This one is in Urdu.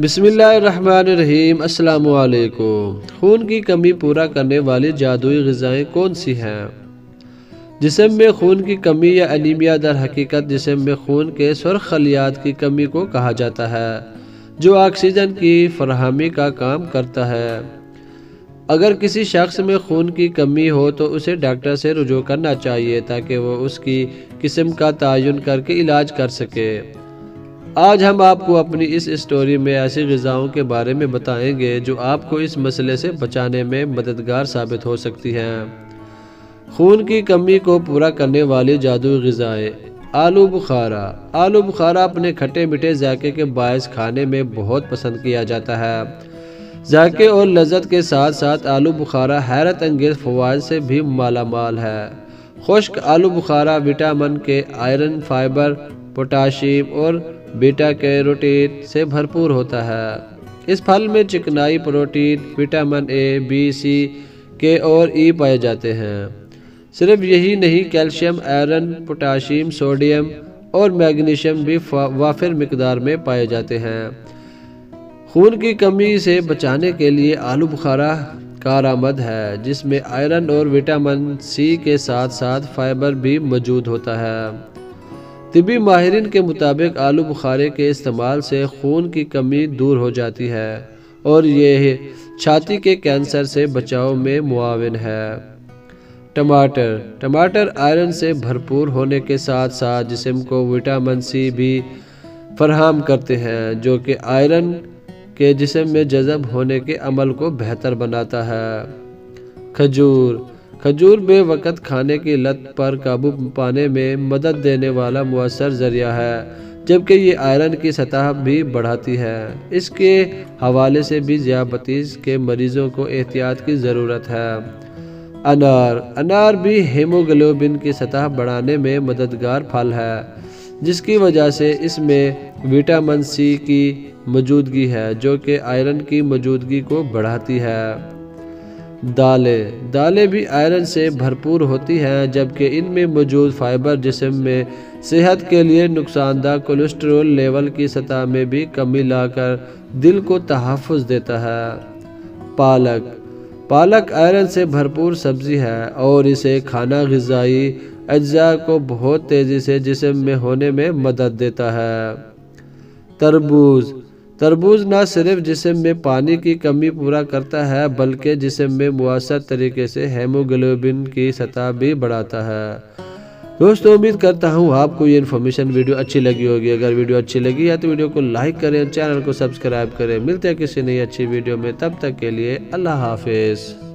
بسم اللہ الرحمن الرحیم۔ السلام علیکم۔ خون کی کمی پورا کرنے والی جادوئی غذائیں کون سی ہیں؟ جسم میں خون کی کمی یا انیمیا در حقیقت جسم میں خون کے سرخ خلیات کی کمی کو کہا جاتا ہے، جو آکسیجن کی فراہمی کا کام کرتا ہے۔ اگر کسی شخص میں خون کی کمی ہو تو اسے ڈاکٹر سے رجوع کرنا چاہیے تاکہ وہ اس کی قسم کا تعین کر کے علاج کر سکے۔ آج ہم آپ کو اپنی اس اسٹوری میں ایسی غذاؤں کے بارے میں بتائیں گے جو آپ کو اس مسئلے سے بچانے میں مددگار ثابت ہو سکتی ہیں۔ خون کی کمی کو پورا کرنے والی جادوئی غذائیں۔ آلو بخارا۔ آلو بخارا اپنے کھٹے میٹھے ذائقے کے باعث کھانے میں بہت پسند کیا جاتا ہے۔ ذائقے اور لذت کے ساتھ ساتھ آلو بخارا حیرت انگیز فوائد سے بھی مالا مال ہے۔ خشک آلو بخارا وٹامن کے، آئرن، فائبر، پوٹاشیم اور بیٹا کیروٹین سے بھرپور ہوتا ہے۔ اس پھل میں چکنائی، پروٹین، وٹامن اے، بی، سی، کے اور ای پائے جاتے ہیں۔ صرف یہی نہیں، کیلشیم، آئرن، پوٹاشیم، سوڈیم اور میگنیشیم بھی وافر مقدار میں پائے جاتے ہیں۔ خون کی کمی سے بچانے کے لیے آلو بخارا کارآمد ہے، جس میں آئرن اور وٹامن سی کے ساتھ ساتھ فائبر بھی موجود ہوتا ہے۔ طبی ماہرین کے مطابق آلو بخارے کے استعمال سے خون کی کمی دور ہو جاتی ہے اور یہ چھاتی کے کینسر سے بچاؤ میں معاون ہے۔ ٹماٹر۔ ٹماٹر آئرن سے بھرپور ہونے کے ساتھ ساتھ جسم کو وٹامن سی بھی فراہم کرتے ہیں، جو کہ آئرن کے جسم میں جذب ہونے کے عمل کو بہتر بناتا ہے۔ کھجور۔ کھجور بے وقت کھانے کی لت پر قابو پانے میں مدد دینے والا مؤثر ذریعہ ہے، جبکہ یہ آئرن کی سطح بھی بڑھاتی ہے۔ اس کے حوالے سے بھی ذیابیطس کے مریضوں کو احتیاط کی ضرورت ہے۔ انار۔ انار بھی ہیموگلوبن کی سطح بڑھانے میں مددگار پھل ہے، جس کی وجہ سے اس میں وٹامن سی کی موجودگی ہے، جو کہ آئرن کی موجودگی کو بڑھاتی ہے۔ دالیں۔ دالیں بھی آئرن سے بھرپور ہوتی ہیں، جبکہ ان میں موجود فائبر جسم میں صحت کے لیے نقصان دہ کولیسٹرول لیول کی سطح میں بھی کمی لا کر دل کو تحفظ دیتا ہے۔ پالک۔ پالک آئرن سے بھرپور سبزی ہے اور اسے کھانا غذائی اجزاء کو بہت تیزی سے جسم میں ہونے میں مدد دیتا ہے۔ تربوز۔ تربوز نہ صرف جسم میں پانی کی کمی پورا کرتا ہے بلکہ جسم میں مؤثر طریقے سے ہیموگلوبن کی سطح بھی بڑھاتا ہے۔ دوستو، امید کرتا ہوں آپ کو یہ انفارمیشن ویڈیو اچھی لگی ہوگی۔ اگر ویڈیو اچھی لگی ہے تو ویڈیو کو لائک کریں، چینل کو سبسکرائب کریں۔ ملتے ہیں کسی نئی اچھی ویڈیو میں، تب تک کے لیے اللہ حافظ۔